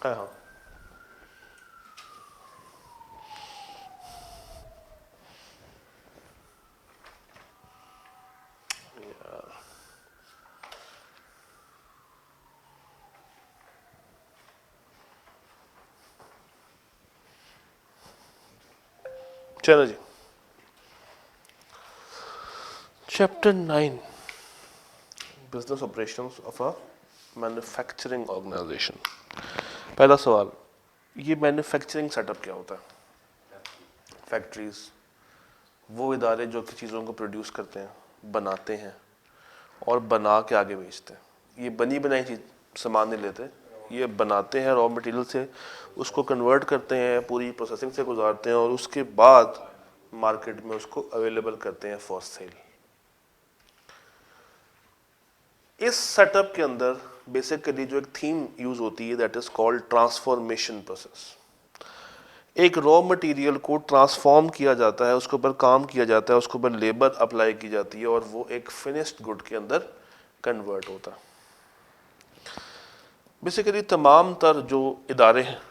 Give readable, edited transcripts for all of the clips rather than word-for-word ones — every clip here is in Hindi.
हाँ हाँ। चलो जी, chapter 9, business operations of a manufacturing organization. पहला सवाल, ये मैन्युफैक्चरिंग सेटअप क्या होता है? फैक्ट्रीज, वो इदारे जो कि चीज़ों को प्रोड्यूस करते हैं, बनाते हैं और बना के आगे बेचते हैं। ये बनी बनाई चीज सामान नहीं लेते, ये बनाते हैं रॉ मटेरियल से, उसको कन्वर्ट करते हैं, पूरी प्रोसेसिंग से गुजारते हैं और उसके बाद मार्केट में उसको अवेलेबल करते हैं फॉर सेल। इस सेटअप के अंदर बेसिकली जो एक थीम यूज होती है that is called transformation process. एक रॉ मटेरियल को ट्रांसफॉर्म किया जाता है, उसके ऊपर काम किया जाता है, उसके ऊपर लेबर अप्लाई की जाती है और वो एक फिनिश्ड गुड के अंदर कन्वर्ट होता है। बेसिकली तमाम तर जो इदारे हैं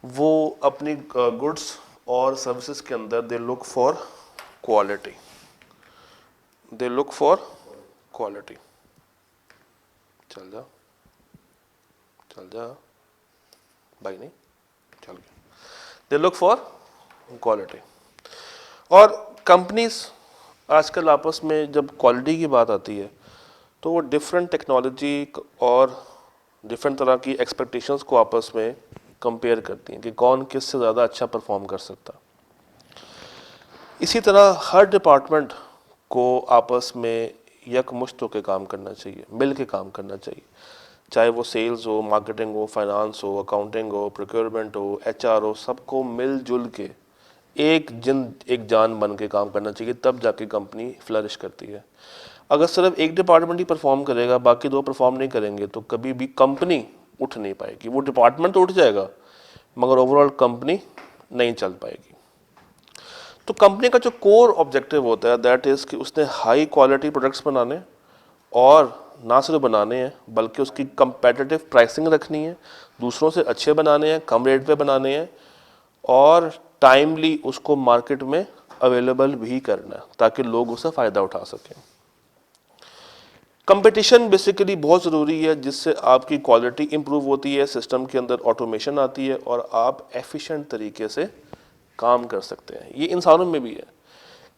वो अपनी गुड्स और सर्विसेज के अंदर they look for quality, they look for quality. चल जा, चल जा भाई, नहीं चल गया। They look for quality. और कंपनीज आजकल आपस में जब क्वालिटी की बात आती है तो वो डिफरेंट टेक्नोलॉजी और डिफरेंट तरह की एक्सपेक्टेशंस को आपस में कंपेयर करती हैं कि कौन किससे ज़्यादा अच्छा परफॉर्म कर सकता। इसी तरह हर डिपार्टमेंट को आपस में यकमुश्त होकर काम करना चाहिए, मिल के काम करना चाहिए, चाहे वो सेल्स हो, मार्केटिंग हो, फाइनेंस हो, अकाउंटिंग हो, प्रोक्योरमेंट हो, एचआर हो, सबको मिलजुल के एक जान बन के काम करना चाहिए, तब जाके कंपनी फ्लरिश करती है। अगर सिर्फ एक डिपार्टमेंट ही परफॉर्म करेगा, बाकी दो परफॉर्म नहीं करेंगे, तो कभी भी कंपनी उठ नहीं पाएगी। वो डिपार्टमेंट तो उठ जाएगा मगर ओवरऑल कंपनी नहीं चल पाएगी। तो कंपनी का जो कोर ऑब्जेक्टिव होता है दैट इज कि उसने हाई क्वालिटी प्रोडक्ट्स बनाने और ना सिर्फ बनाने हैं बल्कि उसकी कंपेटिटिव प्राइसिंग रखनी है, दूसरों से अच्छे बनाने हैं, कम रेट पे बनाने हैं और टाइमली उसको मार्केट में अवेलेबल भी करना है ताकि लोग उससे फ़ायदा उठा सकें। कंपटीशन बेसिकली बहुत ज़रूरी है जिससे आपकी क्वालिटी इंप्रूव होती है, सिस्टम के अंदर ऑटोमेशन आती है और आप एफिशिएंट तरीके से काम कर सकते हैं। ये इंसानों में भी है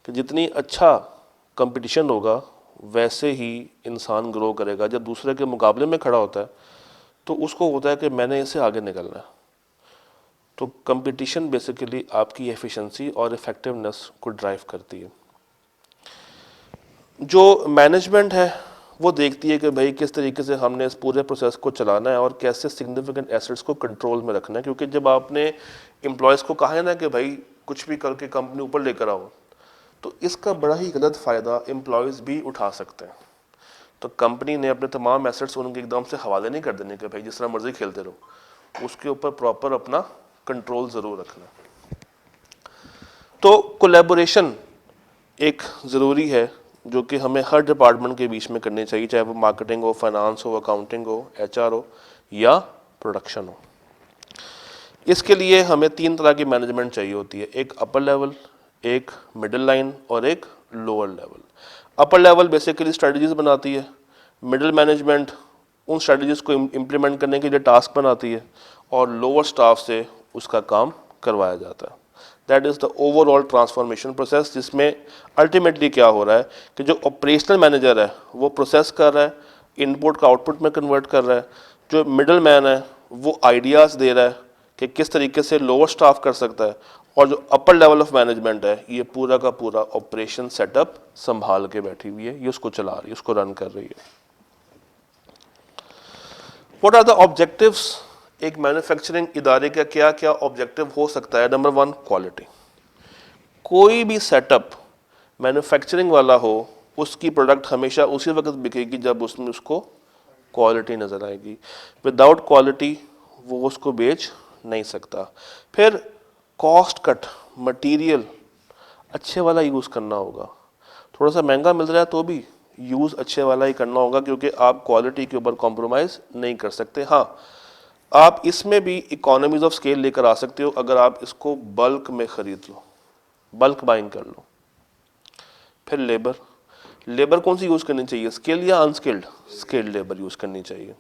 कि जितनी अच्छा कंपटीशन होगा वैसे ही इंसान ग्रो करेगा। जब दूसरे के मुकाबले में खड़ा होता है तो उसको होता है कि मैंने इससे आगे निकलना है। तो कंपटीशन बेसिकली आपकी एफिशिएंसी और इफेक्टिवनेस को ड्राइव करती है। जो मैनेजमेंट है वो देखती है कि भाई किस तरीके से हमने इस पूरे प्रोसेस को चलाना है और कैसे सिग्निफिकेंट एसेट्स को कंट्रोल में रखना है। क्योंकि जब आपने एम्प्लॉयज़ को कहा है ना कि भाई कुछ भी करके कंपनी ऊपर लेकर आओ, तो इसका बड़ा ही गलत फ़ायदा एम्प्लॉयज़ भी उठा सकते हैं। तो कंपनी ने अपने तमाम एसेट्स उनके एकदम से हवाले नहीं कर देने के भाई जिस तरह मर्जी खेलते रहो, उसके ऊपर प्रॉपर अपना कंट्रोल ज़रूर रखना। तो कोलैबोरेशन एक ज़रूरी है जो कि हमें हर डिपार्टमेंट के बीच में करनी चाहिए, चाहे वो मार्केटिंग हो, फाइनेंस हो, अकाउंटिंग हो, एचआर हो या प्रोडक्शन हो। इसके लिए हमें तीन तरह की मैनेजमेंट चाहिए होती है, एक अपर लेवल, एक मिडिल लाइन और एक lower level. Upper level basically strategies बनाती है, मिडिल मैनेजमेंट उन स्ट्रेटजीज को इम्प्लीमेंट करने के लिए टास्क बनाती है और लोअर स्टाफ से उसका काम करवाया जाता है। That is the overall transformation process, जिसमें अल्टीमेटली क्या हो रहा है कि जो ऑपरेशनल मैनेजर है वो प्रोसेस कर रहा है, इनपुट का आउटपुट में कन्वर्ट कर रहा है, जो मिडिल मैन है वो आइडियाज़ दे रहा है कि किस तरीके से लोअर स्टाफ कर सकता है, और जो अपर लेवल ऑफ मैनेजमेंट है ये पूरा का पूरा ऑपरेशन सेटअप संभाल के बैठी हुई है, ये उसको चला रही है, उसको रन कर रही है। What are the objectives? एक मैन्युफैक्चरिंग इदारे का क्या क्या ऑब्जेक्टिव हो सकता है? Number 1, quality. कोई भी सेटअप मैन्युफैक्चरिंग वाला हो उसकी प्रोडक्ट हमेशा उसी वक्त बिकेगी जब उसमें उसको क्वालिटी नज़र आएगी। विदाउट क्वालिटी वो उसको बेच नहीं सकता। फिर कॉस्ट कट, मटेरियल अच्छे वाला यूज़ करना होगा। थोड़ा सा महंगा मिल रहा है तो भी यूज़ अच्छे वाला ही करना होगा क्योंकि आप क्वालिटी के ऊपर कॉम्प्रोमाइज़ नहीं कर सकते। हाँ, आप इसमें भी इकोनॉमीज ऑफ स्केल लेकर आ सकते हो अगर आप इसको बल्क में खरीद लो, बल्क बाइंग कर लो। फिर लेबर कौन सी यूज़ करनी चाहिए, स्किल्ड या अनस्किल्ड? स्किल्ड लेबर यूज़ करनी चाहिए।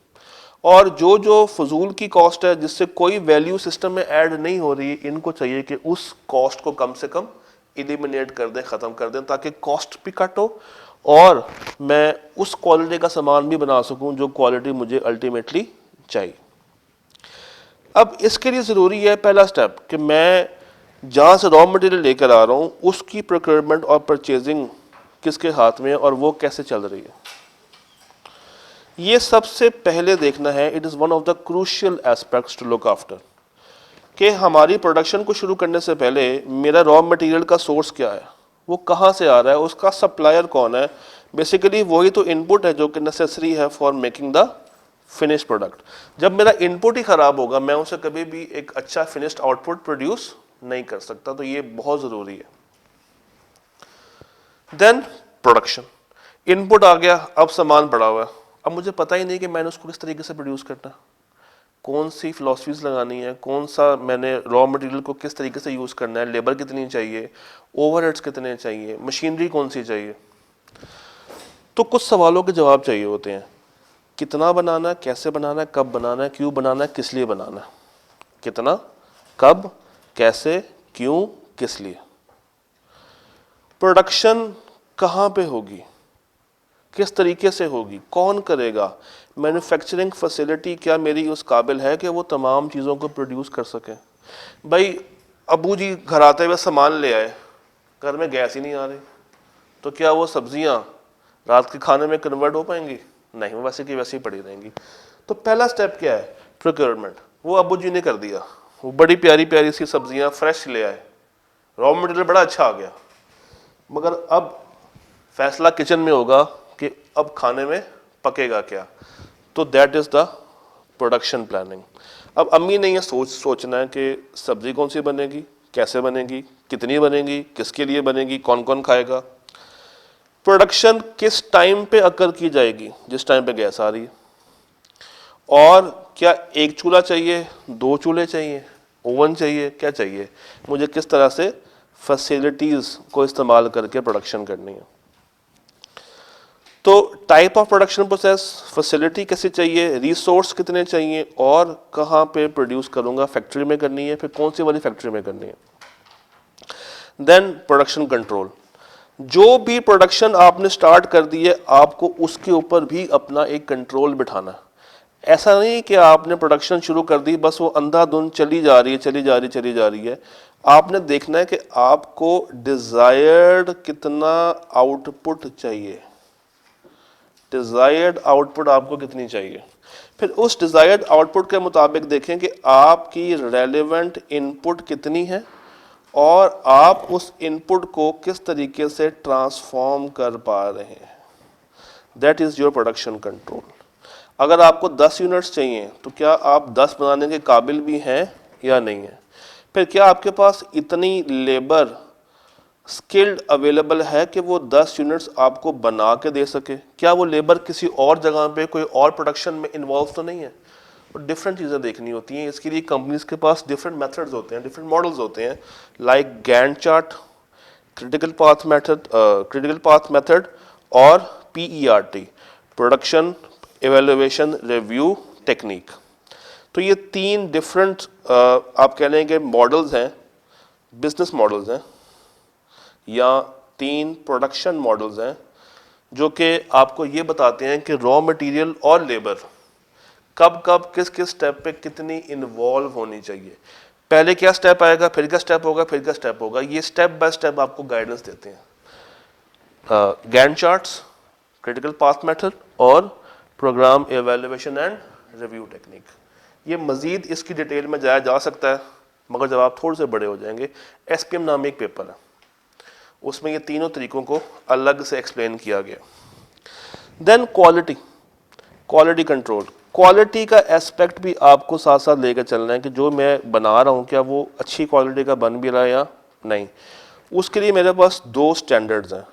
और जो फजूल की कॉस्ट है जिससे कोई वैल्यू सिस्टम में ऐड नहीं हो रही, इनको चाहिए कि उस कॉस्ट को कम से कम एलिमिनेट कर दें, ख़त्म कर दें, ताकि कॉस्ट भी कट हो और मैं उस क्वालिटी का सामान भी बना सकूं जो क्वालिटी मुझे अल्टीमेटली चाहिए। अब इसके लिए ज़रूरी है पहला स्टेप कि मैं जहाँ से रॉ मटेरियल लेकर आ रहा हूँ उसकी प्रोक्योरमेंट और परचेजिंग किसके हाथ में है और वो कैसे चल रही है, ये सबसे पहले देखना है। It is one of the crucial aspects to look after कि हमारी प्रोडक्शन को शुरू करने से पहले मेरा रॉ मटेरियल का सोर्स क्या है, वो कहाँ से आ रहा है, उसका सप्लायर कौन है। बेसिकली वही तो इनपुट है जो कि नेसेसरी है for making the finish product. जब मेरा इनपुट ही ख़राब होगा मैं उसे कभी भी एक अच्छा फिनिश्ड आउटपुट प्रोड्यूस नहीं कर सकता, तो ये बहुत ज़रूरी है। देन प्रोडक्शन, इनपुट आ गया, अब सामान पड़ा हुआ है, अब मुझे पता ही नहीं कि मैंने उसको किस तरीके से प्रोड्यूस करना है, कौन सी फिलॉसफीज लगानी है, कौन सा मैंने रॉ मटेरियल को किस तरीके से यूज़ करना है, लेबर कितनी चाहिए, ओवरहेड्स कितने चाहिए, मशीनरी कौन सी चाहिए। तो कुछ सवालों के जवाब चाहिए होते हैं, कितना बनाना है, कैसे बनाना है, कब बनाना है, क्यों बनाना है, किस लिए बनाना है। कितना, कब, कैसे, क्यों, किस लिए। प्रोडक्शन कहाँ पे होगी, किस तरीके से होगी, कौन करेगा, मैन्युफैक्चरिंग फैसिलिटी क्या मेरी उस काबिल है कि वो तमाम चीज़ों को प्रोड्यूस कर सके। भाई अबू जी घर आते हुए सामान ले आए, घर में गैस ही नहीं आ रही, तो क्या वो सब्जियां रात के खाने में कन्वर्ट हो पाएंगी? नहीं, वो वैसे की वैसे ही पड़ी रहेंगी। तो पहला स्टेप क्या है, प्रोक्योरमेंट। वो अबू जी ने कर दिया, वो बड़ी प्यारी प्यारी सी सब्जियां फ्रेश ले आए, रॉ मटेरियल बड़ा अच्छा आ गया, मगर अब फैसला किचन में होगा कि अब खाने में पकेगा क्या। तो that is the production planning. अब अम्मी ने ये सोचना है कि सब्जी कौन सी बनेगी, कैसे बनेगी, कितनी बनेगी, किसके लिए बनेगी, कौन कौन खाएगा। प्रोडक्शन किस टाइम पे अकर की जाएगी, जिस टाइम पे गैस आ रही है, और क्या एक चूल्हा चाहिए, दो चूल्हे चाहिए, ओवन चाहिए, क्या चाहिए, मुझे किस तरह से फैसिलिटीज़ को इस्तेमाल करके प्रोडक्शन करनी है। तो type of production process, facility कैसी चाहिए, रिसोर्स कितने चाहिए, और कहाँ पे प्रोड्यूस करूँगा, फैक्ट्री में करनी है, फिर कौन सी वाली फैक्ट्री में करनी है। देन प्रोडक्शन कंट्रोल, जो भी प्रोडक्शन आपने स्टार्ट कर दी है आपको उसके ऊपर भी अपना एक कंट्रोल बिठाना है। ऐसा नहीं कि आपने प्रोडक्शन शुरू कर दी बस वो अंधाधुंध चली जा रही है। आपने देखना है कि आपको डिजायर्ड कितना आउटपुट चाहिए, डिजायर्ड आउटपुट आपको कितनी चाहिए। फिर उस डिजायर्ड आउटपुट के मुताबिक देखें कि आपकी रेलेवेंट इनपुट कितनी है और आप उस इनपुट को किस तरीके से ट्रांसफॉर्म कर पा रहे हैं। That is your production control. अगर आपको 10 यूनिट्स चाहिए तो क्या आप 10 बनाने के काबिल भी हैं या नहीं है। फिर क्या आपके पास इतनी लेबर स्किल्ड अवेलेबल है कि वो 10 यूनिट्स आपको बना के दे सके। क्या वो लेबर किसी और जगह पे कोई और प्रोडक्शन में इन्वॉल्व तो नहीं है। डिफरेंट चीज़ें देखनी होती हैं, इसके लिए कंपनीज के पास डिफरेंट मेथड्स होते हैं, डिफरेंट मॉडल्स होते हैं, like Gantt chart, critical path method और PERT, production evaluation review technique. तो ये 3 डिफरेंट आप कह लें कि मॉडल्स हैं, बिजनेस मॉडल्स हैं, या 3 प्रोडक्शन मॉडल्स हैं जो कि आपको ये बताते हैं कि रॉ मटेरियल और लेबर कब कब किस किस स्टेप पे कितनी इन्वॉल्व होनी चाहिए। पहले क्या स्टेप आएगा, फिर क्या स्टेप होगा, फिर क्या स्टेप होगा, ये स्टेप बाय स्टेप आपको गाइडेंस देते हैं। Gantt charts, critical path method और program evaluation and review technique. ये मजीद इसकी डिटेल में जाया जा सकता है, मगर जब आप थोड़े से बड़े हो जाएंगे, SPM नाम एक पेपर है, उसमें ये तीनों तरीकों को अलग से एक्सप्लेन किया गया। देन क्वालिटी कंट्रोल, क्वालिटी का एस्पेक्ट भी आपको साथ साथ लेकर चलना है कि जो मैं बना रहा हूँ क्या वो अच्छी क्वालिटी का बन भी रहा है या नहीं। उसके लिए मेरे पास 2 स्टैंडर्ड्स हैं,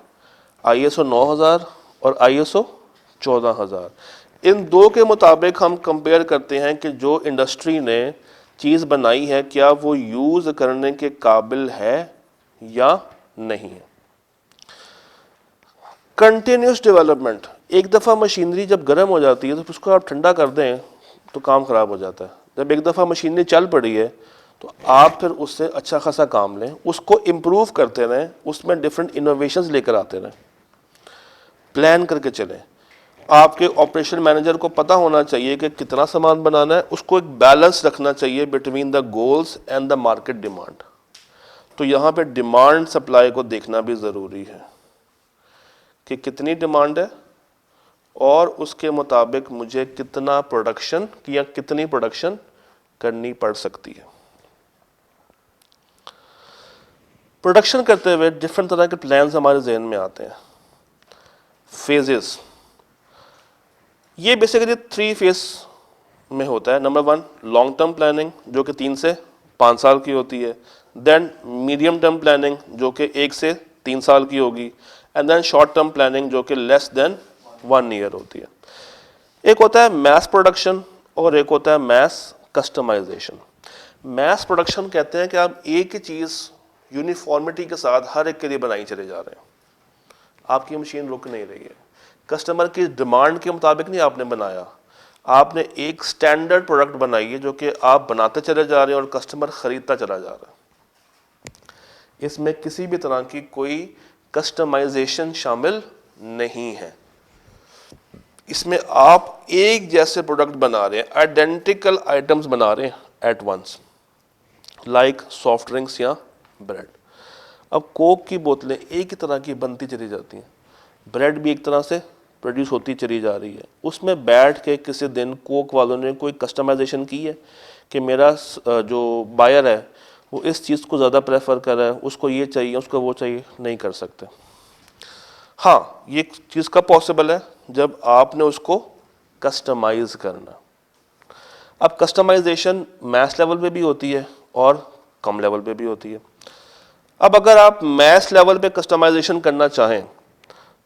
ISO 9000 और ISO 14000। इन दो के मुताबिक हम कंपेयर करते हैं कि जो इंडस्ट्री ने चीज़ बनाई है क्या वो यूज़ करने के काबिल है या नहीं है। कंटिन्यूस डेवलपमेंट, एक दफ़ा मशीनरी जब गर्म हो जाती है तो उसको आप ठंडा कर दें तो काम ख़राब हो जाता है। जब एक दफ़ा मशीनरी चल पड़ी है तो आप फिर उससे अच्छा खासा काम लें, उसको इम्प्रूव करते रहें, उसमें डिफरेंट इनोवेशंस लेकर आते रहें, प्लान करके चलें। आपके ऑपरेशन मैनेजर को पता होना चाहिए कि कितना सामान बनाना है, उसको एक बैलेंस रखना चाहिए between the goals and the market demand. तो यहाँ पे डिमांड सप्लाई को देखना भी ज़रूरी है कि कितनी डिमांड है और उसके मुताबिक मुझे कितना प्रोडक्शन या कितनी प्रोडक्शन करनी पड़ सकती है। प्रोडक्शन करते हुए डिफरेंट तरह के प्लान्स हमारे जहन में आते हैं। फेजेस, ये बेसिकली 3 फेज में होता है। नंबर 1 लॉन्ग टर्म प्लानिंग जो कि 3 से 5 साल की होती है, देन मीडियम टर्म प्लानिंग जो कि 1 से 3 साल की होगी, and then short term planning जो कि लेस देन 1 ईयर होती है। एक होता है मैस प्रोडक्शन और एक होता है मैस कस्टमाइजेशन। मैस प्रोडक्शन कहते हैं कि आप एक ही चीज़ यूनिफॉर्मिटी के साथ हर एक के लिए बनाई चले जा रहे हैं, आपकी मशीन रुक नहीं रही है, कस्टमर की डिमांड के मुताबिक नहीं आपने बनाया, आपने एक स्टैंडर्ड प्रोडक्ट बनाई है जो कि आप बनाते चले जा रहे हैं और कस्टमर ख़रीदता चला जा रहा है। इसमें किसी भी तरह की कोई कस्टमाइजेशन शामिल नहीं है। इसमें आप एक जैसे प्रोडक्ट बना रहे हैं, आइडेंटिकल आइटम्स बना रहे हैं at once, like soft drinks या ब्रेड। अब कोक की बोतलें एक ही तरह की बनती चली जाती हैं, ब्रेड भी एक तरह से प्रोड्यूस होती चली जा रही है। उसमें बैठ के किसी दिन कोक वालों ने कोई कस्टमाइजेशन की है कि मेरा जो बायर है वो इस चीज़ को ज़्यादा प्रेफर कर रहा है, उसको ये चाहिए, उसको वो चाहिए, नहीं कर सकते। हाँ, ये चीज़ कब पॉसिबल है, जब आपने उसको कस्टमाइज करना। अब कस्टमाइजेशन मैस लेवल पे भी होती है और कम लेवल पे भी होती है। अब अगर आप मैस लेवल पे कस्टमाइजेशन करना चाहें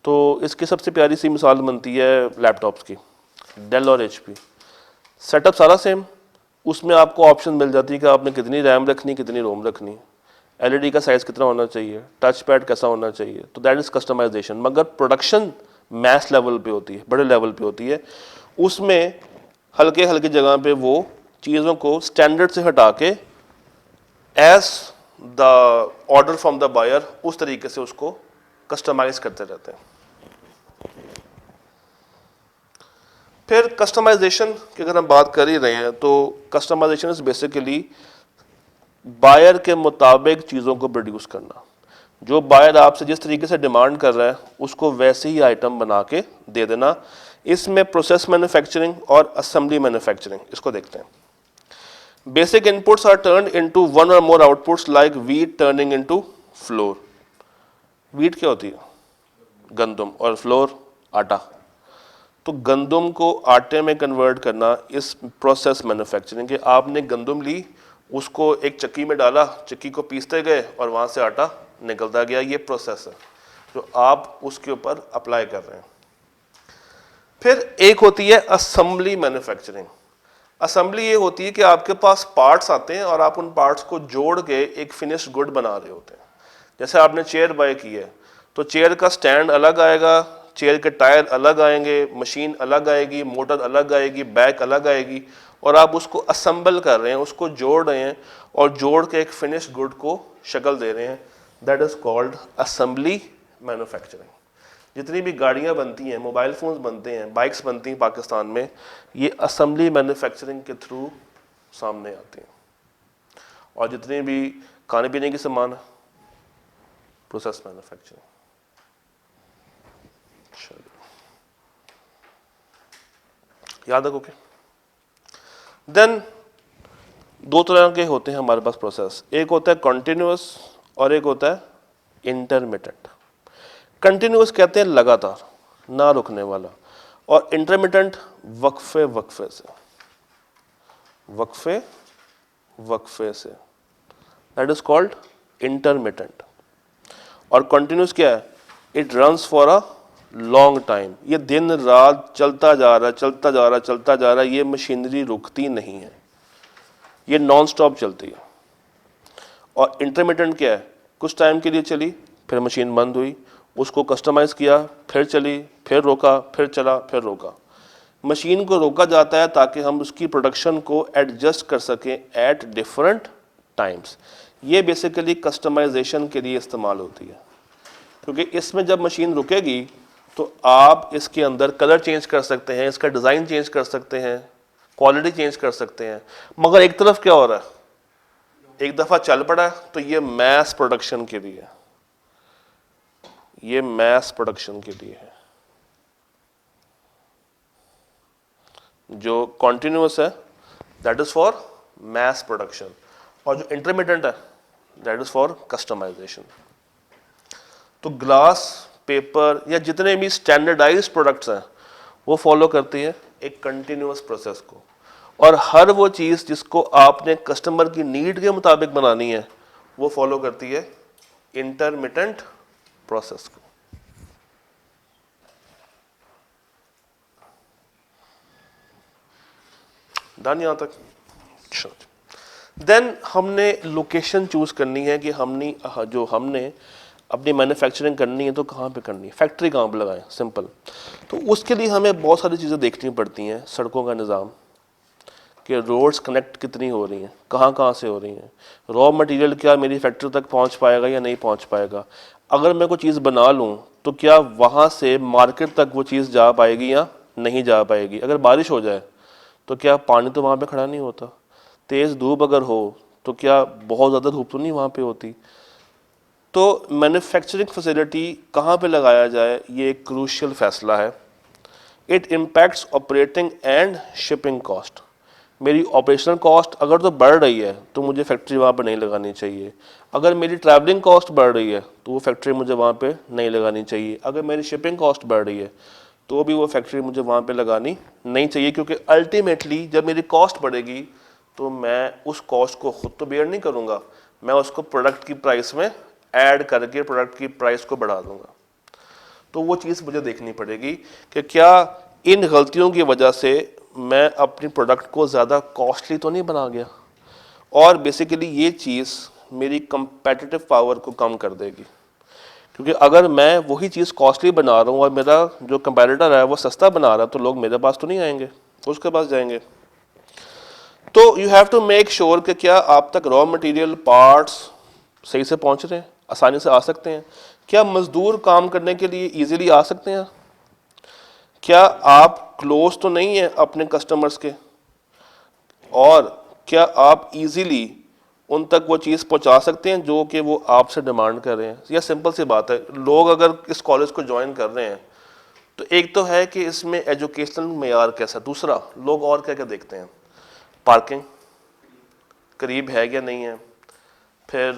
तो इसकी सबसे प्यारी सी मिसाल बनती है लैपटॉप्स की, डेल और एचपी। सेटअप सारा सेम, उसमें आपको ऑप्शन मिल जाती है कि आपने कितनी रैम रखनी, कितनी रोम रखनी, एलईडी का साइज़ कितना होना चाहिए, टच पैड कैसा होना चाहिए, तो दैट इज़ कस्टमाइजेशन। मगर प्रोडक्शन मैस लेवल पे होती है, बड़े लेवल पे होती है, उसमें हल्के हल्के जगह पे वो चीज़ों को स्टैंडर्ड से हटा के as the order from the buyer उस तरीके से उसको कस्टमाइज करते रहते हैं। फिर कस्टमाइजेशन की अगर हम बात कर ही रहे हैं तो कस्टमाइजेशन इज बेसिकली बायर के मुताबिक चीज़ों को प्रोड्यूस करना। जो बायर आपसे जिस तरीके से डिमांड कर रहा है उसको वैसे ही आइटम बना के दे देना। इसमें प्रोसेस मैन्युफैक्चरिंग और असेंबली मैन्युफैक्चरिंग, इसको देखते हैं। Basic inputs are turned into one or more outputs like wheat turning into flour. Wheat क्या होती है, गंदम, और फ्लोर आटा। तो गंदम को आटे में कन्वर्ट करना इस प्रोसेस मैन्युफैक्चरिंग के। आपने गंदम ली, उसको एक चक्की में डाला, चक्की को पीसते गए और वहाँ से आटा निकलता गया। ये प्रोसेस है जो आप उसके ऊपर अप्लाई कर रहे हैं। फिर एक होती है असेंबली मैन्युफैक्चरिंग। असेंबली ये होती है कि आपके पास पार्ट्स आते हैं और आप उन पार्ट्स को जोड़ के एक फिनिश्ड गुड बना रहे होते हैं। जैसे आपने चेयर बाय की है तो चेयर का स्टैंड अलग आएगा, चेयर के टायर अलग आएंगे, मशीन अलग आएगी, मोटर अलग आएगी, बैक अलग आएगी, और आप उसको असेंबल कर रहे हैं, उसको जोड़ रहे हैं और जोड़ के एक फिनिश्ड गुड को शक्ल दे रहे हैं। That is called assembly manufacturing. जितनी भी गाड़ियाँ बनती हैं, मोबाइल फ़ोन्स बनते हैं, बाइक्स बनती हैं पाकिस्तान में, ये असेंबली मैन्युफैक्चरिंग के थ्रू सामने आती हैं। और जितने भी खाने पीने की सामान है, प्रोसेस मैन्युफैक्चरिंग। याद रखो के देन दो तरह के होते हैं हमारे पास प्रोसेस। एक होता है कॉन्टिन्यूअस और एक होता है इंटरमिटेंट। कंटिन्यूअस कहते हैं लगातार, ना रुकने वाला, और इंटरमिटेंट वक्फे वक्फे से, वक्फे वक्फे से, दैट इज कॉल्ड इंटरमिटेंट। और कंटिन्यूअस क्या है, it runs for a long time, ये दिन रात चलता जा रहा है, चलता जा रहा है, चलता जा रहा है, ये मशीनरी रुकती नहीं है, ये नॉन स्टॉप चलती है। और इंटरमिटेंट क्या है, कुछ टाइम के लिए चली, फिर मशीन बंद हुई, उसको कस्टमाइज़ किया, फिर चली, फिर रोका, फिर चला, फिर रोका। मशीन को रोका जाता है ताकि हम उसकी प्रोडक्शन को एडजस्ट कर सकें एट डिफरेंट टाइम्स। ये बेसिकली कस्टमाइजेशन के लिए इस्तेमाल होती है, क्योंकि इसमें जब मशीन रुकेगी तो आप इसके अंदर कलर चेंज कर सकते हैं, इसका डिज़ाइन चेंज कर सकते हैं, क्वालिटी चेंज कर सकते हैं। मगर एक तरफ क्या हो रहा है, एक दफ़ा चल पड़ा है तो ये मैस प्रोडक्शन के लिए है, ये मैस प्रोडक्शन के लिए है। जो कॉन्टिन्यूस है that is for mass production, और जो इंटरमीडिएट है दैट इज़ फॉर कस्टमाइजेशन। तो ग्लास, पेपर या जितने भी स्टैंडर्डाइज्ड प्रोडक्ट्स हैं वो फॉलो करती है एक कंटिन्यूस प्रोसेस को, और हर वो चीज़ जिसको आपने कस्टमर की नीड के मुताबिक बनानी है वो फॉलो करती है इंटरमिटेंट प्रोसेस को। डन यहाँ तक? देन हमने लोकेशन चूज़ करनी है कि हमने अपनी मैन्युफैक्चरिंग करनी है तो कहाँ पे करनी है, फैक्ट्री कहाँ पे लगाएं, सिंपल। तो उसके लिए हमें बहुत सारी चीज़ें देखनी पड़ती हैं, सड़कों का निज़ाम, कि रोड्स कनेक्ट कितनी हो रही हैं, कहाँ कहाँ से हो रही हैं, रॉ मटेरियल क्या मेरी फैक्ट्री तक पहुँच पाएगा या नहीं पहुँच पाएगा, अगर मैं कोई चीज़ बना लूँ तो क्या वहाँ से मार्केट तक वो चीज़ जा पाएगी या नहीं जा पाएगी, अगर बारिश हो जाए तो क्या पानी तो वहाँ पे खड़ा नहीं होता, तेज़ धूप अगर हो तो क्या बहुत ज़्यादा धूप तो नहीं वहाँ पे होती। तो मैन्युफैक्चरिंग फैसिलिटी कहाँ पे लगाया जाए ये एक क्रूशियल फैसला है। It impacts operating and shipping cost. मेरी ऑपरेशनल कॉस्ट अगर तो बढ़ रही है तो मुझे फैक्ट्री वहाँ पे नहीं लगानी चाहिए, अगर मेरी ट्रैवलिंग कॉस्ट बढ़ रही है तो वो फैक्ट्री मुझे वहाँ पे नहीं लगानी चाहिए, अगर मेरी शिपिंग कॉस्ट बढ़ रही है तो भी वो फैक्ट्री मुझे वहाँ पे लगानी नहीं चाहिए, क्योंकि अल्टीमेटली जब मेरी कॉस्ट बढ़ेगी तो मैं उस कॉस्ट को खुद तो बेयर नहीं करूँगा, मैं उसको प्रोडक्ट की प्राइस में ऐड करके प्रोडक्ट की प्राइस को बढ़ा दूँगा। तो वो चीज़ मुझे देखनी पड़ेगी कि क्या इन गलतियों की वजह से मैं अपनी प्रोडक्ट को ज़्यादा कॉस्टली तो नहीं बना गया, और बेसिकली ये चीज़ मेरी कंपेटिटिव पावर को कम कर देगी, क्योंकि अगर मैं वही चीज़ कॉस्टली बना रहा हूँ और मेरा जो कंपेटिटर है वो सस्ता बना रहा है तो लोग मेरे पास तो नहीं आएंगे, उसके पास जाएंगे। तो you have to make sure कि क्या आप तक रॉ मटेरियल पार्ट्स सही से पहुँच रहे हैं, आसानी से आ सकते हैं, क्या मज़दूर काम करने के लिए ईजिली आ सकते हैं, क्या आप क्लोज तो नहीं है अपने कस्टमर्स के, और क्या आप इजीली उन तक वो चीज़ पहुंचा सकते हैं जो कि वो आपसे डिमांड कर रहे हैं। यह सिंपल सी बात है, लोग अगर इस कॉलेज को ज्वाइन कर रहे हैं तो एक तो है कि इसमें एजुकेशनल मेयार कैसा, दूसरा लोग और क्या क्या देखते हैं, पार्किंग करीब है या नहीं है, फिर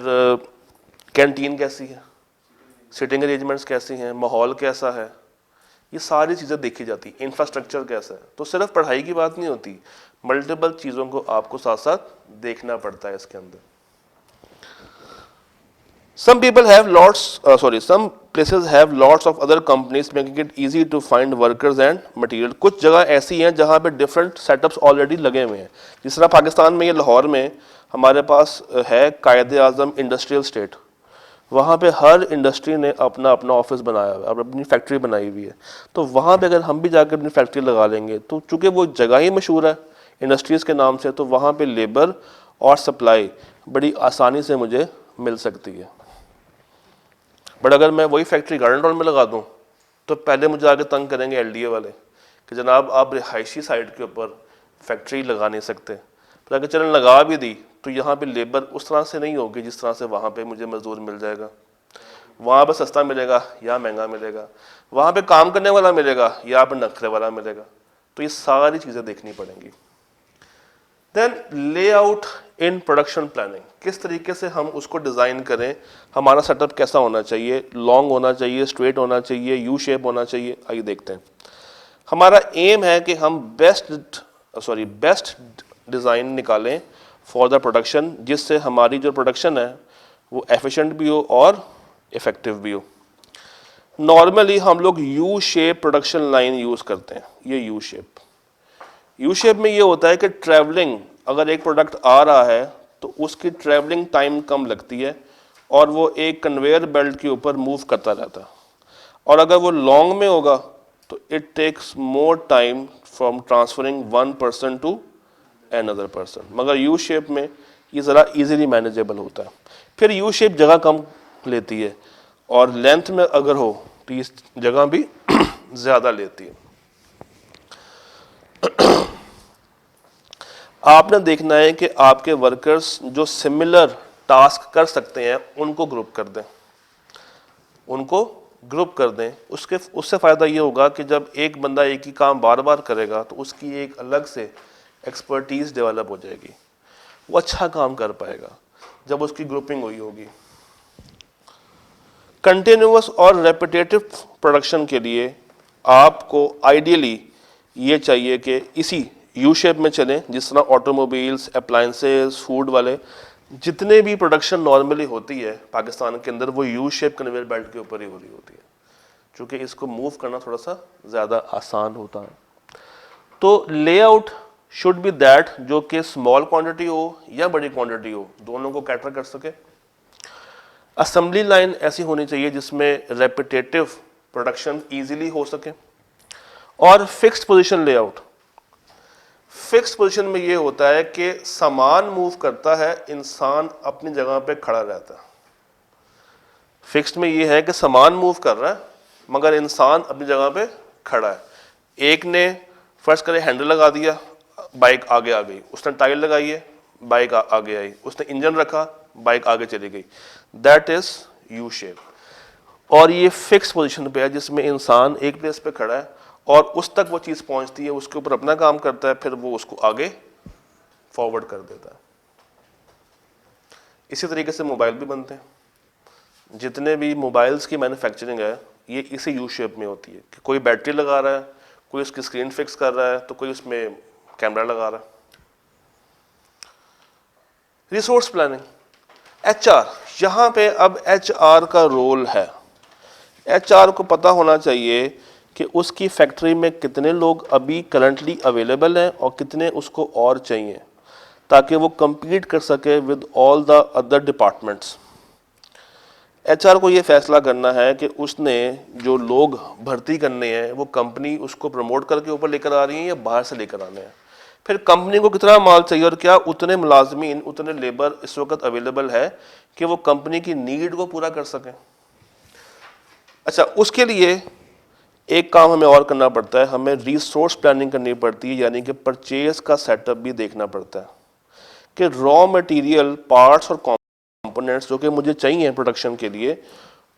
कैंटीन कैसी है, सिटिंग अरेंजमेंट्स कैसी हैं, माहौल कैसा है, ये सारी चीज़ें देखी जाती, इंफ्रास्ट्रक्चर कैसा है। तो सिर्फ पढ़ाई की बात नहीं होती, मल्टीपल चीज़ों को आपको साथ साथ देखना पड़ता है इसके अंदर। Some places have lots of other companies making it easy to find workers and material। कुछ जगह ऐसी हैं जहाँ पे डिफरेंट सेटअप्स ऑलरेडी लगे हुए हैं, जिस तरह पाकिस्तान में ये लाहौर में हमारे पास है कायदे आज़म इंडस्ट्रियल स्टेट, वहाँ पे हर इंडस्ट्री ने अपना अपना ऑफिस बनाया हुआ है, अपनी फैक्ट्री बनाई हुई है। तो वहाँ पे अगर हम भी जाकर अपनी फैक्ट्री लगा लेंगे तो चूँकि वो जगह ही मशहूर है इंडस्ट्रीज़ के नाम से, तो वहाँ पे लेबर और सप्लाई बड़ी आसानी से मुझे मिल सकती है। बट अगर मैं वही फैक्ट्री गार्डन टाउन में लगा दूँ तो पहले मुझे आगे तंग करेंगे LDA वाले कि जनाब आप रिहायशी साइड के ऊपर फैक्ट्री लगा नहीं सकते, पर अगर चलन लगा भी दी तो यहाँ पे लेबर उस तरह से नहीं होगी जिस तरह से वहाँ पे मुझे मजदूर मिल जाएगा। वहाँ पे सस्ता मिलेगा या महंगा मिलेगा, वहाँ पे काम करने वाला मिलेगा या पे नखरे वाला मिलेगा। तो ये सारी चीज़ें देखनी पड़ेंगी। Then layout in production planning, किस तरीके से हम उसको डिज़ाइन करें, हमारा सेटअप कैसा होना चाहिए, लॉन्ग होना चाहिए, स्ट्रेट होना चाहिए, यू शेप होना चाहिए। आइए देखते हैं। हमारा एम है कि हम बेस्ट डिज़ाइन निकालें फॉर द प्रोडक्शन, जिससे हमारी जो प्रोडक्शन है वो एफिशिएंट भी हो और इफ़ेक्टिव भी हो। नॉर्मली हम लोग U shape production line use करते हैं। ये यू शेप में ये होता है कि ट्रैवलिंग, अगर एक प्रोडक्ट आ रहा है तो उसकी ट्रैवलिंग टाइम कम लगती है और वो एक कन्वेयर बेल्ट के ऊपर मूव करता रहता है। और अगर वो लॉन्ग में होगा तो it takes more time from transferring one person to another person. मगर यू शेप में ये ज़रा इजीली मैनेजेबल होता है। फिर यू शेप जगह कम लेती है और लेंथ में अगर हो तो इस जगह भी ज़्यादा लेती है। आपने देखना है कि आपके वर्कर्स जो सिमिलर टास्क कर सकते हैं उनको ग्रुप कर दें, उनको ग्रुप कर दें। उससे फ़ायदा ये होगा कि जब एक बंदा एक ही काम बार बार करेगा तो उसकी एक अलग से एक्सपर्टीज़ डेवलप हो जाएगी, वो अच्छा काम कर पाएगा जब उसकी ग्रुपिंग हुई होगी। कंटिन्यूअस और रेपिटेटिव प्रोडक्शन के लिए आपको आइडियली ये चाहिए कि इसी यू शेप में चलें, जिस तरह ऑटोमोबाइल्स, अप्लायंसेस, फूड वाले जितने भी प्रोडक्शन नॉर्मली होती है पाकिस्तान के अंदर, वो यू शेप कन्वेयर बेल्ट के ऊपर ही हो रही होती है, क्योंकि इसको मूव करना थोड़ा सा ज़्यादा आसान होता है। तो लेआउट शुड बी दैट जो कि स्मॉल क्वांटिटी हो या बड़ी क्वांटिटी हो, दोनों को कैटर कर सके। असेंबली लाइन ऐसी होनी चाहिए जिसमें रेपिटेटिव प्रोडक्शन इजीली हो सके। और fixed position layout, fixed position में ये होता है कि सामान मूव करता है, इंसान अपनी जगह पे खड़ा रहता है। फिक्स्ड में ये है कि सामान मूव कर रहा है मगर इंसान अपनी जगह पे खड़ा है। एक ने फर्स्ट करे हैंडल लगा दिया, बाइक आगे आ गई, उसने टायर लगाई है, बाइक आगे आई, उसने इंजन रखा, बाइक आगे चली गई। That is U shape. और ये फिक्स पोजीशन पे है जिसमें इंसान एक प्लेस पे खड़ा है और उस तक वो चीज़ पहुंचती है, उसके ऊपर अपना काम करता है, फिर वो उसको आगे फॉरवर्ड कर देता है। इसी तरीके से मोबाइल भी बनते हैं। जितने भी मोबाइल्स की मैन्युफैक्चरिंग है ये इसी यू शेप में होती है कि कोई बैटरी लगा रहा है, कोई उसकी स्क्रीन फिक्स कर रहा है, तो कोई उसमें कैमरा लगा रहा है। रिसोर्स प्लानिंग, एचआर, यहाँ पे अब एचआर का रोल है। एचआर को पता होना चाहिए कि उसकी फैक्ट्री में कितने लोग अभी करंटली अवेलेबल हैं और कितने उसको और चाहिए, ताकि वो compete कर सके with all the other departments. HR को ये फैसला करना है कि उसने जो लोग भर्ती करने हैं वो कंपनी उसको प्रमोट करके ऊपर लेकर आ रही है या बाहर से लेकर आने हैं। फिर कंपनी को कितना माल चाहिए और क्या उतने मुलाजमीन, उतने लेबर इस वक्त अवेलेबल है कि वो कंपनी की नीड को पूरा कर सकें। अच्छा, उसके लिए एक काम हमें और करना पड़ता है, हमें रिसोर्स प्लानिंग करनी पड़ती है, यानी कि परचेज का सेटअप भी देखना पड़ता है कि रॉ मटेरियल, पार्ट्स और कंपोनेंट्स जो कि मुझे चाहिए प्रोडक्शन के लिए,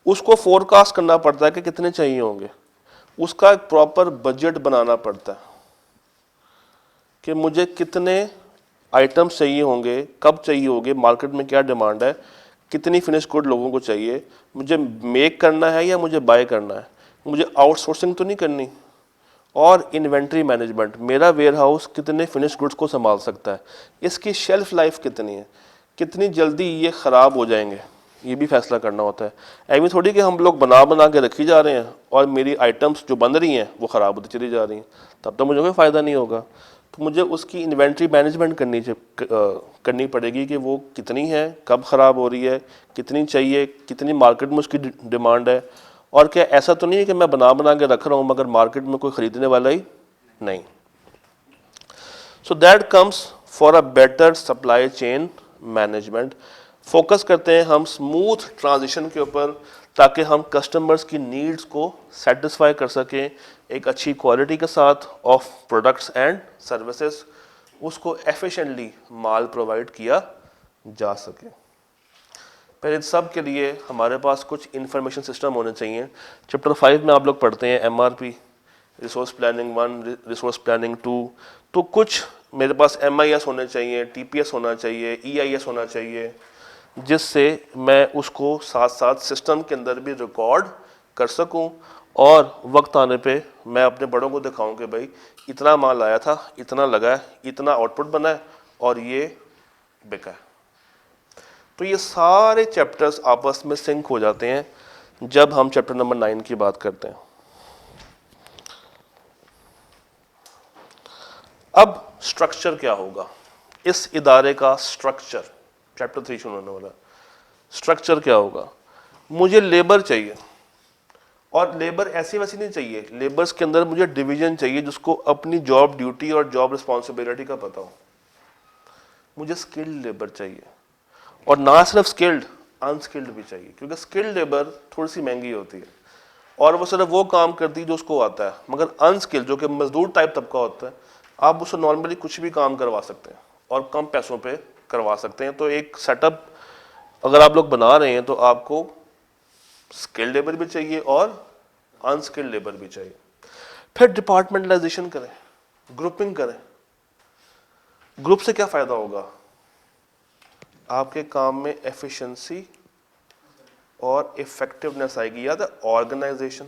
उसको फोरकास्ट करना पड़ता है कि कितने चाहिए होंगे। उसका एक प्रॉपर बजट बनाना पड़ता है कि मुझे कितने आइटम्स चाहिए होंगे, कब चाहिए होंगे, मार्केट में क्या डिमांड है, कितनी फिनिश गुड लोगों को चाहिए, मुझे मेक करना है या मुझे बाय करना है, मुझे आउटसोर्सिंग तो नहीं करनी। और इन्वेंट्री मैनेजमेंट, मेरा वेयर हाउस कितने फिनिश गुड्स को संभाल सकता है, इसकी शेल्फ लाइफ कितनी है, कितनी जल्दी ये ख़राब हो जाएंगे, ये भी फैसला करना होता है। ऐसी थोड़ी कि हम लोग बना के रखी जा रहे हैं और मेरी आइटम्स जो बन रही हैं वो ख़राब होती चली जा रही हैं, तब तो मुझे कोई फ़ायदा नहीं होगा। तो मुझे उसकी इन्वेंट्री मैनेजमेंट करनी पड़ेगी कि वो कितनी है, कब ख़राब हो रही है, कितनी चाहिए, कितनी मार्केट में उसकी डिमांड है, और क्या ऐसा तो नहीं है कि मैं बना के रख रहा हूँ मगर मार्केट में कोई ख़रीदने वाला ही नहीं। So that comes for a better supply chain management. Focus करते हैं हम स्मूथ ट्रांजिशन के ऊपर ताकि हम कस्टमर्स की नीड्स को सेटिस्फाई कर सकें एक अच्छी क्वालिटी के साथ ऑफ प्रोडक्ट्स एंड सर्विसेज, उसको एफिशिएंटली माल प्रोवाइड किया जा सके। पर इन सब के लिए हमारे पास कुछ इंफॉर्मेशन सिस्टम होने चाहिए। चैप्टर 5 में आप लोग पढ़ते हैं MRP, resource planning 1, resource planning 2, तो कुछ मेरे पास MIS होने चाहिए, TPS होना चाहिए, EIS होना चाहिए, जिससे मैं उसको साथ साथ सिस्टम के अंदर भी रिकॉर्ड कर सकूं और वक्त आने पे मैं अपने बड़ों को दिखाऊं कि भाई इतना माल आया था, इतना लगा है, इतना आउटपुट बना है और ये बिका है। तो ये सारे चैप्टर्स आपस में सिंक हो जाते हैं जब हम चैप्टर नंबर 9 की बात करते हैं। अब स्ट्रक्चर क्या होगा इस इदारे का? स्ट्रक्चर चैप्टर 3 शुरू होने वाला। स्ट्रक्चर क्या होगा? मुझे लेबर चाहिए, और लेबर ऐसी वैसी नहीं चाहिए, लेबर्स के अंदर मुझे डिवीजन चाहिए जिसको अपनी जॉब ड्यूटी और जॉब रिस्पॉन्सिबिलिटी का पता हो। मुझे स्किल्ड लेबर चाहिए, और ना सिर्फ स्किल्ड, अनस्किल्ड भी चाहिए, क्योंकि स्किल्ड लेबर थोड़ी सी महंगी होती है और वो सिर्फ वो काम करती है जो उसको आता है। मगर अनस्किल्ड जो कि मजदूर टाइप तबका होता है, आप उससे नॉर्मली कुछ भी काम करवा सकते हैं और कम पैसों पे करवा सकते हैं। तो एक सेटअप अगर आप लोग बना रहे हैं तो आपको स्किल्ड लेबर भी चाहिए और अनस्किल्ड लेबर भी चाहिए। फिर डिपार्टमेंटलाइजेशन करें, ग्रुपिंग करें। ग्रुप से क्या फायदा होगा? आपके काम में एफिशिएंसी और इफेक्टिवनेस आएगी। याद है, organization,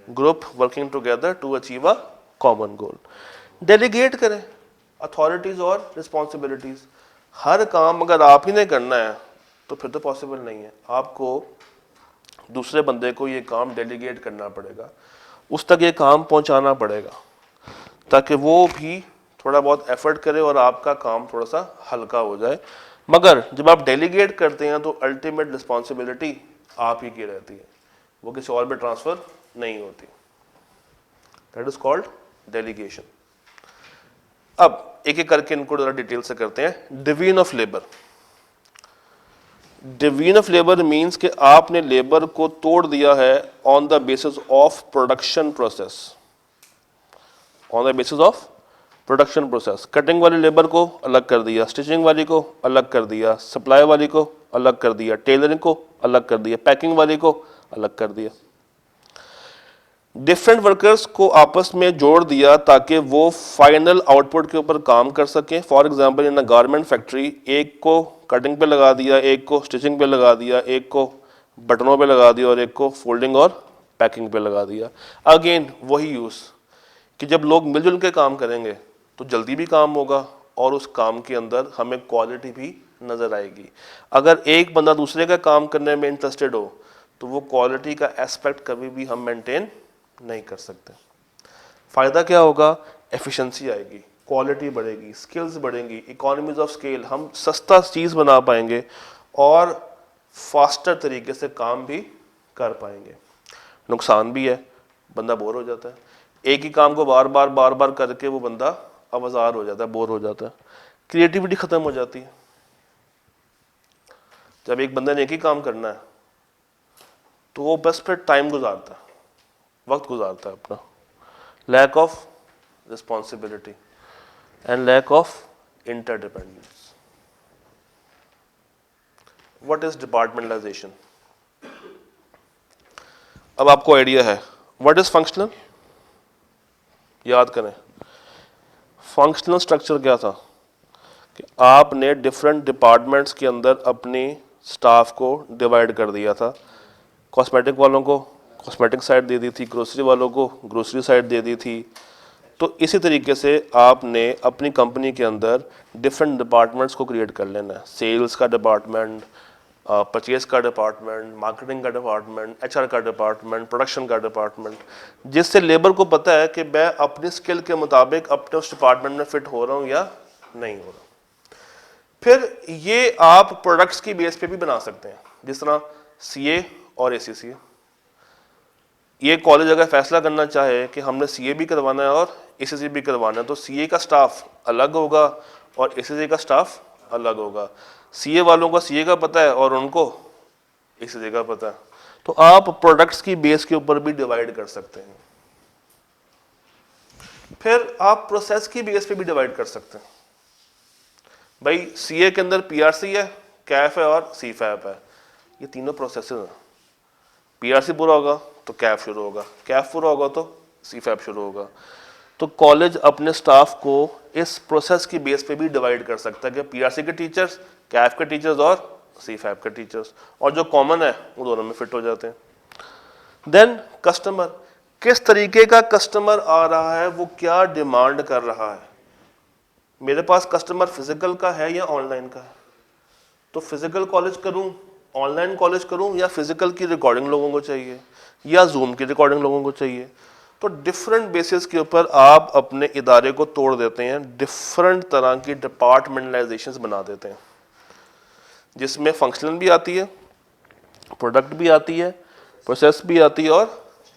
group working together to achieve a common goal. Delegate करें अथॉरिटीज और रिस्पॉन्सिबिलिटीज। हर काम अगर आप ही ने करना है तो फिर तो पॉसिबल नहीं है, आपको दूसरे बंदे को ये काम डेलीगेट करना पड़ेगा, उस तक ये काम पहुंचाना पड़ेगा, ताकि वो भी थोड़ा बहुत एफर्ट करे और आपका काम थोड़ा सा हल्का हो जाए। मगर जब आप डेलीगेट करते हैं तो अल्टीमेट रिस्पॉन्सिबिलिटी आप ही की रहती है, वो किसी और पे ट्रांसफर नहीं होती। That is called delegation. अब एक एक करके इनको जरा डिटेल से करते हैं। Division of labour. Division of labour means कि आपने लेबर को तोड़ दिया है on the basis of production process. On the basis of production process. Cutting वाली लेबर को अलग कर दिया, स्टिचिंग वाली को अलग कर दिया, सप्लाई वाली को अलग कर दिया, टेलरिंग को अलग कर दिया, पैकिंग वाली को अलग कर दिया। डिफरेंट वर्कर्स को आपस में जोड़ दिया ताकि वो फाइनल आउटपुट के ऊपर काम कर सकें। For example in a garment factory, एक को कटिंग पे लगा दिया, एक को स्टिचिंग पे लगा दिया, एक को बटनों पे लगा दिया और एक को फोल्डिंग और पैकिंग पे लगा दिया। अगेन वही यूज़ कि जब लोग मिलजुल के काम करेंगे तो जल्दी भी काम होगा और उस काम के अंदर हमें क्वालिटी भी नज़र आएगी। अगर एक बंदा दूसरे का काम करने में इंटरेस्टेड हो तो वो क्वालिटी का एस्पेक्ट कभी भी हम मेंटेन नहीं कर सकते। फ़ायदा क्या होगा? एफिशिएंसी आएगी, क्वालिटी बढ़ेगी, स्किल्स बढ़ेंगी, इकोनॉमीज ऑफ स्केल, हम सस्ता चीज़ बना पाएंगे और फास्टर तरीके से काम भी कर पाएंगे। नुकसान भी है, बंदा बोर हो जाता है, एक ही काम को बार बार करके वो बंदा अवजार हो जाता है, बोर हो जाता है, क्रिएटिविटी खत्म हो जाती है। जब एक बंदे ने एक ही काम करना है तो वो बस फिर टाइम गुजारता है, वक्त गुजारता है अपना। Lack of responsibility and lack of interdependence. What is departmentalization? अब आपको आइडिया है। What is functional? याद करें, फंक्शनल स्ट्रक्चर क्या था कि आपने डिफरेंट डिपार्टमेंट्स के अंदर अपनी स्टाफ को डिवाइड कर दिया था। कॉस्मेटिक वालों को कॉस्मेटिक साइड दे दी थी, ग्रोसरी वालों को ग्रोसरी साइड दे दी थी। तो इसी तरीके से आपने अपनी कंपनी के अंदर डिफरेंट डिपार्टमेंट्स को क्रिएट कर लेना है। सेल्स का डिपार्टमेंट, परचेज का डिपार्टमेंट, मार्केटिंग का डिपार्टमेंट, एचआर का डिपार्टमेंट, प्रोडक्शन का डिपार्टमेंट, जिससे लेबर को पता है कि मैं अपनी स्किल के मुताबिक अपने उस डिपार्टमेंट में फिट हो रहा हूँ या नहीं हो रहा। फिर ये आप प्रोडक्ट्स की बेस पे भी बना सकते हैं, जिस तरह सीए और एसीसीए। ये कॉलेज अगर फैसला करना चाहे कि हमने सीए भी करवाना है और एसीसी भी करवाना है तो सीए का स्टाफ अलग होगा और एसीसी का स्टाफ अलग होगा। सीए वालों को सीए का पता है और उनको एसीसी का पता है, तो आप प्रोडक्ट्स की बेस के ऊपर भी डिवाइड कर सकते हैं। फिर आप प्रोसेस की बेस पे भी डिवाइड कर सकते हैं। भाई सीए के अंदर पीआरसी है, कैफ है और सीफैप है, ये तीनों प्रोसेसेस हैं। पीआरसी पूरा होगा तो कैफ शुरू होगा, कैफ पूरा होगा तो सीफैप शुरू होगा। तो कॉलेज अपने स्टाफ को इस प्रोसेस की बेस पे भी डिवाइड कर सकता है कि पीआरसी के टीचर्स, कैफ के टीचर्स और सीफैप के टीचर्स, और जो कॉमन है वो दोनों में फिट हो जाते हैं। देन कस्टमर, किस तरीके का कस्टमर आ रहा है, वो क्या डिमांड कर रहा है। मेरे पास कस्टमर फिजिकल का है या ऑनलाइन का है, तो फिजिकल कॉलेज करूं, ऑनलाइन कॉलेज करूं या फिजिकल की रिकॉर्डिंग लोगों को चाहिए या जूम की रिकॉर्डिंग लोगों को चाहिए। तो डिफरेंट बेसिस के ऊपर आप अपने इदारे को तोड़ देते हैं, डिफरेंट तरह की डिपार्टमेंटलाइजेशंस बना देते हैं, जिसमें फंक्शनल भी आती है, प्रोडक्ट भी आती है, प्रोसेस भी आती है और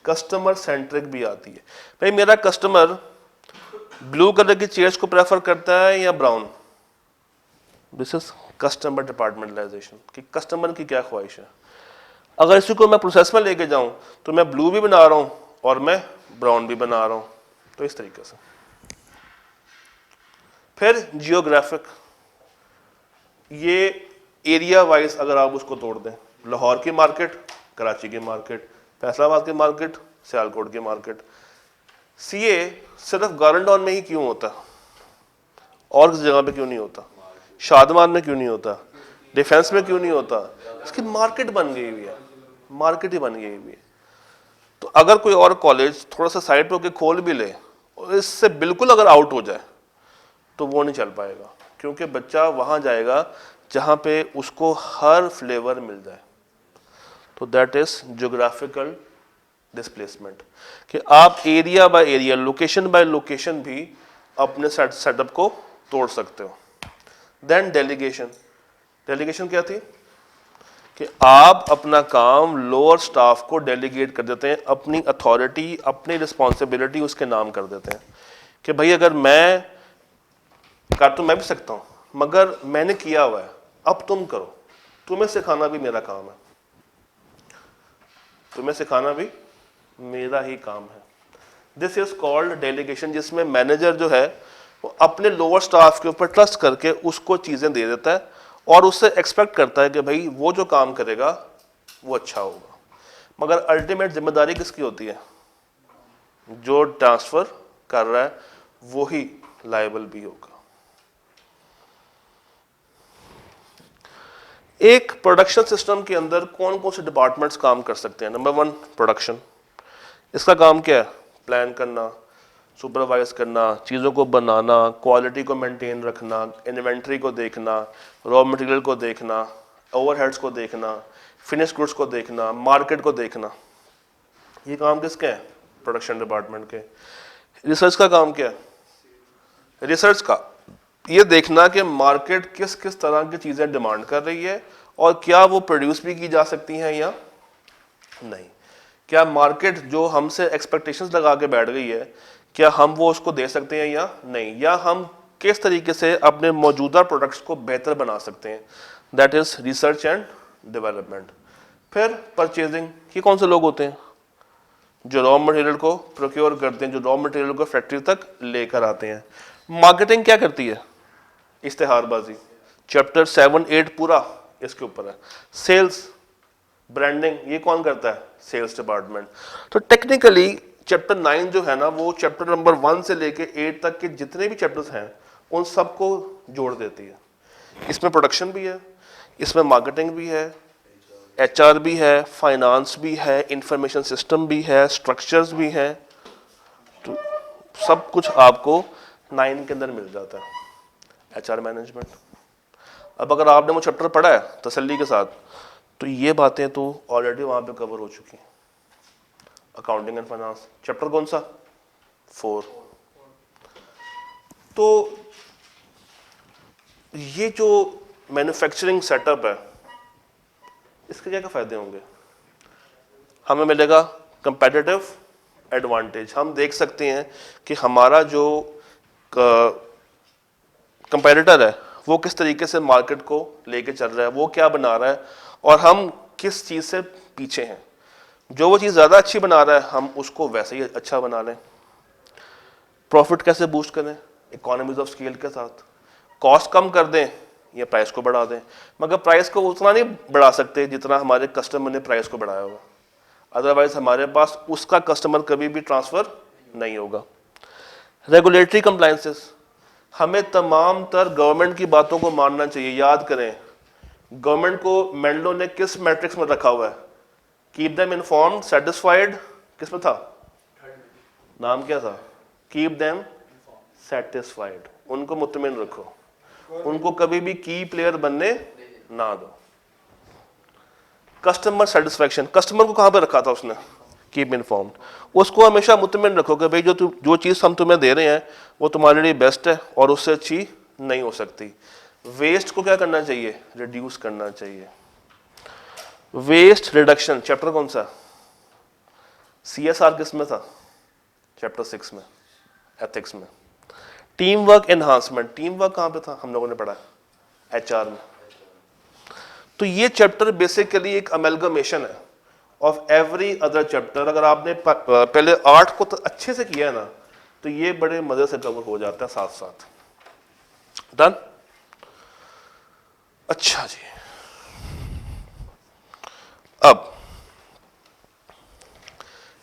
कस्टमर सेंट्रिक भी आती है। भाई मेरा कस्टमर ब्लू कलर की चेयर्स को प्रेफर करता है या brown, this is customer departmentalisation कि कस्टमर की क्या ख्वाहिश है। अगर इसी को मैं प्रोसेस में लेके जाऊं तो मैं ब्लू भी बना रहा हूं और मैं ब्राउन भी बना रहा हूं। तो इस तरीके से फिर जियोग्राफिक, ये एरिया वाइज अगर आप उसको तोड़ दें, लाहौर की मार्केट, कराची की मार्केट, फैसलाबाद की मार्केट, सियालकोट की मार्केट। सीए सिर्फ गारंडॉन में ही क्यों होता, और किसी जगह पे क्यों नहीं होता, शादमान में क्यों नहीं होता, डिफेंस में क्यों नहीं होता? इसकी मार्केट बन गई हुई है, मार्केट ही बन गई हुई है। तो अगर कोई और कॉलेज थोड़ा सा साइड पे होकर खोल भी ले और इससे बिल्कुल अगर आउट हो जाए तो वो नहीं चल पाएगा, क्योंकि बच्चा वहां जाएगा जहां पे उसको हर फ्लेवर मिल जाए। तो दैट इज ज्योग्राफिकल डिस्प्लेसमेंट, कि आप area by area, location by location भी अपने सेटअप को तोड़ सकते हो। देन डेलीगेशन, डेलीगेशन क्या थी कि आप अपना काम लोअर स्टाफ को डेलीगेट कर देते हैं, अपनी अथॉरिटी, अपनी रिस्पॉन्सिबिलिटी उसके नाम कर देते हैं कि भाई अगर मैं कर तो मैं भी सकता हूं मगर मैंने किया हुआ है, अब तुम करो, तुम्हें सिखाना भी मेरा काम है, तुम्हें सिखाना भी मेरा ही काम है। दिस इज कॉल्ड डेलीगेशन, जिसमें मैनेजर जो है वो अपने लोअर स्टाफ के ऊपर ट्रस्ट करके उसको चीजें दे देता है और उससे एक्सपेक्ट करता है कि भाई वो जो काम करेगा वो अच्छा होगा। मगर अल्टीमेट जिम्मेदारी किसकी होती है? जो ट्रांसफर कर रहा है वो ही लायबल भी होगा। एक प्रोडक्शन सिस्टम के अंदर कौन कौन से डिपार्टमेंट्स काम कर सकते हैं? नंबर 1 प्रोडक्शन, इसका काम क्या है? प्लान करना, सुपरवाइज करना, चीज़ों को बनाना, क्वालिटी को मेंटेन रखना, इन्वेंट्री को देखना, रॉ मटेरियल को देखना, ओवरहेड्स को देखना, फिनिश गुड्स को देखना, मार्केट को देखना। ये काम किसके हैं? प्रोडक्शन डिपार्टमेंट के। रिसर्च का काम क्या है? रिसर्च का ये देखना कि मार्केट किस किस तरह की चीज़ें डिमांड कर रही है और क्या वो प्रोड्यूस भी की जा सकती हैं या नहीं। क्या मार्केट जो हमसे एक्सपेक्टेशंस लगा के बैठ गई है, क्या हम वो उसको दे सकते हैं या नहीं, या हम किस तरीके से अपने मौजूदा प्रोडक्ट्स को बेहतर बना सकते हैं। That is research and development. फिर परचेजिंग, ये कौन से लोग होते हैं? जो रॉ मटेरियल को प्रोक्योर करते हैं, जो रॉ मटेरियल को फैक्ट्री तक लेकर आते हैं। मार्केटिंग क्या करती है? इश्तेहारबाजी, चैप्टर 7-8 पूरा इसके ऊपर है। सेल्स, ब्रांडिंग, ये कौन करता है? Sales department. तो टेक्निकली चैप्टर 9 जो है ना, वो चैप्टर नंबर 1 से लेके 8 तक के जितने भी चैप्टर्स हैं उन सबको जोड़ देती है। इसमें प्रोडक्शन भी है, इसमें मार्केटिंग भी है, एचआर भी है, फाइनेंस भी है, इंफॉर्मेशन सिस्टम भी है, स्ट्रक्चर्स भी हैं। तो सब कुछ आपको 9 के अंदर मिल जाता है। एचआर मैनेजमेंट, अब अगर आपने वो चैप्टर पढ़ा है तसल्ली के साथ तो ये बातें तो ऑलरेडी वहां पे कवर हो चुकी हैं। अकाउंटिंग एंड फाइनेंस, चैप्टर कौन सा? 4। तो ये जो मैन्युफैक्चरिंग सेटअप है, इसके क्या क्या फायदे होंगे? हमें मिलेगा कंपेटिटिव एडवांटेज। हम देख सकते हैं कि हमारा जो कंपेटिटर है वो किस तरीके से मार्केट को लेके चल रहा है, वो क्या बना रहा है और हम किस चीज़ से पीछे हैं। जो वो चीज़ ज़्यादा अच्छी बना रहा है हम उसको वैसे ही अच्छा बना लें। प्रॉफिट कैसे बूस्ट करें? इकोनॉमीज ऑफ स्केल के साथ। कॉस्ट कम कर दें या प्राइस को बढ़ा दें, मगर प्राइस को उतना नहीं बढ़ा सकते जितना हमारे कस्टमर ने प्राइस को बढ़ाया होगा, अदरवाइज हमारे पास उसका कस्टमर कभी भी ट्रांसफ़र नहीं होगा। रेगुलेटरी कंप्लायंसेस, हमें तमाम तर गवर्नमेंट की बातों को मानना चाहिए। याद करें गवर्नमेंट को मेंडलो ने किस मैट्रिक्स में रखा हुआ है? कीप देम इन्फॉर्म्ड, सेटिस्फाइड, किस में था? नाम क्या था? Keep them satisfied. उनको मुतमिन रखो, उनको कभी भी की प्लेयर बनने ना दो। कस्टमर सेटिस्फैक्शन, कस्टमर को कहाँ पे रखा था उसने, कीप इन्फॉर्म्ड, उसको हमेशा मुतमिन रखो कि भाई जो चीज़ हम तुम्हें दे रहे हैं वो तुम्हारे लिए बेस्ट है और उससे अच्छी नहीं हो सकती। वेस्ट को क्या करना चाहिए, रिड्यूस करना चाहिए। वेस्ट रिडक्शन चैप्टर कौन सा, CSR किस में था, चैप्टर 6 में, एथिक्स में। Team work enhancement, team work कहाँ पे था, हम लोगों ने पढ़ा HR में। तो ये चैप्टर बेसिकली एक अमेलगमेशन है ऑफ एवरी अदर चैप्टर। अगर आपने पहले 8 को तो अच्छे से किया है ना, तो ये बड़े मजे से कवर हो जाता है साथ साथ। डन। अच्छा जी, अब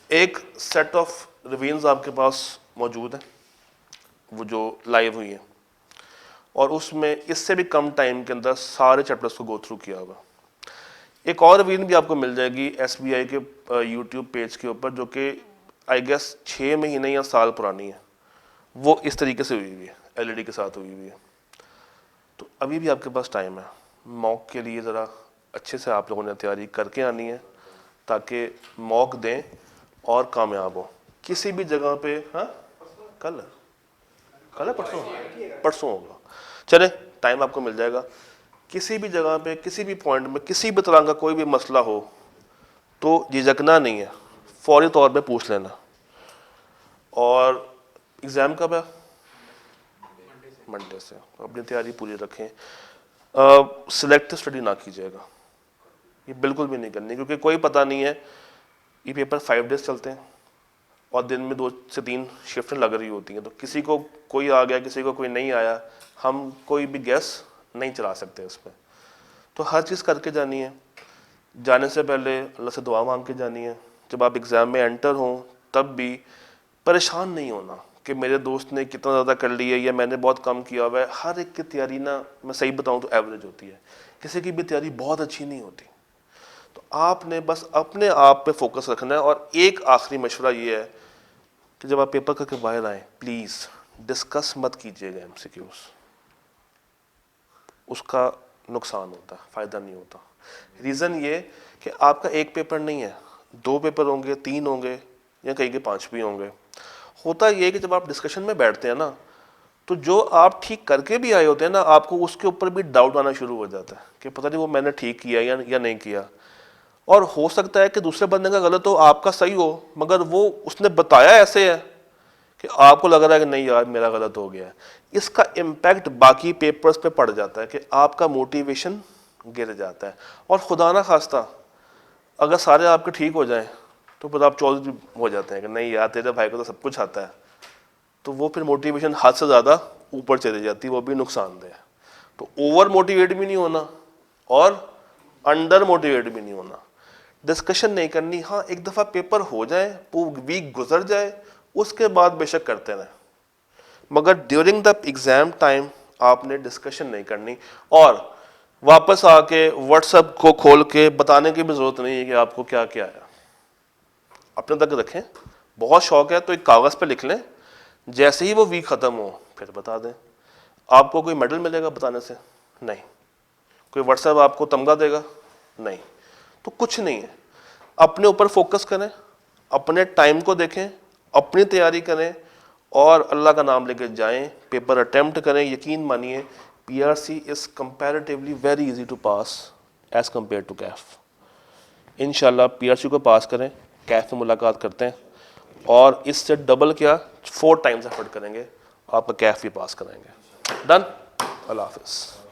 एक सेट ऑफ रिवीजन्स आपके पास मौजूद है, वो जो लाइव हुई है, और उसमें इससे भी कम टाइम के अंदर सारे चैप्टर्स को गो थ्रू किया होगा। एक और रिवीजन भी आपको मिल जाएगी SBI के YouTube पेज के ऊपर, जो कि आई गेस 6 महीने या साल पुरानी है। वो इस तरीके से हुई हुई है, LED के साथ हुई हुई है। तो अभी भी आपके पास टाइम है, मॉक के लिए ज़रा अच्छे से आप लोगों ने तैयारी करके आनी है, ताकि मॉक दें और कामयाब हो किसी भी जगह पे। हाँ, कल है परसों होगा, चले टाइम आपको मिल जाएगा। किसी भी जगह पे, किसी भी पॉइंट में, किसी भी तरह का कोई भी मसला हो तो झिझकना नहीं है, फौरी तौर पे पूछ लेना। और एग्ज़ाम कब है, मंडे से। अपनी तैयारी पूरी रखें। सिलेक्टिव स्टडी ना कीजिएगा, ये बिल्कुल भी नहीं करनी, क्योंकि कोई पता नहीं है। ये पेपर 5 डेज चलते हैं और दिन में 2 से 3 शिफ्टें लग रही होती हैं, तो किसी को कोई आ गया, किसी को कोई नहीं आया, हम कोई भी गैस नहीं चला सकते उसमें। तो हर चीज़ करके जानी है। जाने से पहले अल्लाह से दुआ मांग के जानी है। जब आप एग्ज़ाम में एंटर हों तब भी परेशान नहीं होना कि मेरे दोस्त ने कितना ज़्यादा कर लिया है या मैंने बहुत कम किया हुआ है। हर एक की तैयारी ना, मैं सही बताऊं तो एवरेज होती है, किसी की भी तैयारी बहुत अच्छी नहीं होती। तो आपने बस अपने आप पे फोकस रखना है। और एक आखिरी मशवरा ये है कि जब आप पेपर करके बाहर आए, प्लीज़ डिस्कस मत कीजिएगा MCQs, उसका नुकसान होता है, फ़ायदा नहीं होता। रीज़न ये कि आपका एक पेपर नहीं है, 2 पेपर होंगे, 3 होंगे, या कहीं के 5 भी होंगे। होता ये कि जब आप डिस्कशन में बैठते हैं ना, तो जो आप ठीक करके भी आए होते हैं ना, आपको उसके ऊपर भी डाउट आना शुरू हो जाता है कि पता नहीं वो मैंने ठीक किया या नहीं किया। और हो सकता है कि दूसरे बंदे का गलत हो, आपका सही हो, मगर वो उसने बताया ऐसे है कि आपको लग रहा है कि नहीं यार मेरा गलत हो गया है। इसका इम्पैक्ट बाकी पेपर्स पे पड़ जाता है कि आपका मोटिवेशन गिर जाता है। और खुदा ना खास्ता अगर सारे आपके ठीक हो जाएं तो फिर आप चौधरी हो जाते हैं कि नहीं यार तेरे भाई को तो सब कुछ आता है, तो वो फिर मोटिवेशन हद से ज़्यादा ऊपर चली जाती है, वो भी नुकसानदेह है। तो ओवर मोटिवेट भी नहीं होना और अंडर मोटिवेट भी नहीं होना। डिस्कशन नहीं करनी। हाँ, एक दफ़ा पेपर हो जाए, वो वीक गुजर जाए, उसके बाद बेशक करते रहें, मगर ड्यूरिंग द एग्ज़ाम टाइम आपने डिस्कशन नहीं करनी। और वापस आके व्हाट्सएप को खोल के बताने की भी ज़रूरत नहीं है कि आपको क्या क्या आया, अपने तक रखें। बहुत शौक है तो एक कागज़ पे लिख लें, जैसे ही वो वीक ख़त्म हो फिर बता दें। आपको कोई मेडल मिलेगा बताने से? नहीं। कोई व्हाट्सएप आपको तमगा देगा? नहीं। तो कुछ नहीं है। अपने ऊपर फोकस करें, अपने टाइम को देखें, अपनी तैयारी करें और अल्लाह का नाम लेकर जाएं, पेपर अटेम्प्ट करें। यकीन मानिए PRC is comparatively very easy to pass as compare to CAF. इंशाल्लाह PRC को पास करें, कैफ में मुलाकात करते हैं और इससे डबल क्या 4 टाइम्स एफर्ट करेंगे, आपका कैफ भी पास करेंगे। डन। अल्लाह हाफ़िज़।